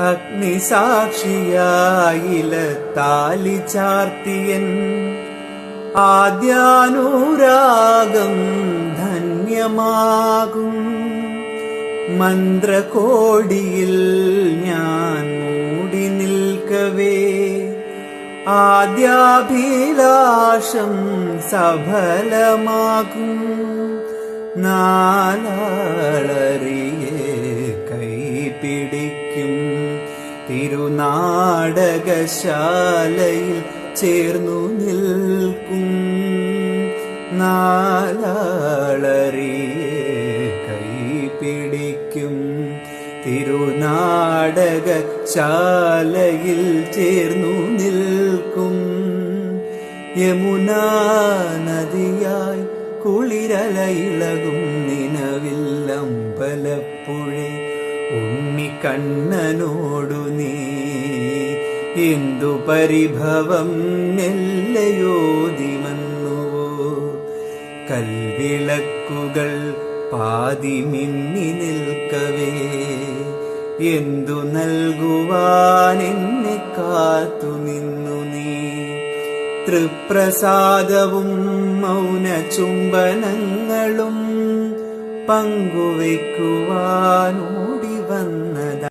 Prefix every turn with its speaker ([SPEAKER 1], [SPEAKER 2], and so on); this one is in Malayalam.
[SPEAKER 1] അഗ്നിസാക്ഷിയായില താലി ചാർത്തിയൻ ആദ്യാനുരാഗം ധന്യമാകും. മന്ത്രകോടിയിൽ ഞാൻ മൂടി നിൽക്കവേ ആദ്യാഭിലാഷം സഫലമാകും. നാലാളറിയെ കൈപിടിക്കും തിരുനാടകശാലയിൽ ചേർന്നു നിൽക്കും. നാലാളറിയെ കൈപിടിക്കും തിരുനാടകശാലയിൽ ചേർന്നു നിൽക്കും. യമുനാ നദിയായി കുളിരലയിളകും നിനവില്ലമ്പലപ്പുഴേ ഉണ്ണിക്കണ്ണനോടു നീ എന്തു പരിഭവം മെല്ലയോതിമന്നുവോ. കൽവിളക്കുകൾ പാതി മിന്നി നിൽക്കവേ എന്തു നൽകുവാൻ എന്നെ കാത്തു നിന്നു നീ. തൃപ്രസാദവും മൗന ചുംബനങ്ങളും പങ്കുവയ്ക്കുവാനോടി വന്നതാ.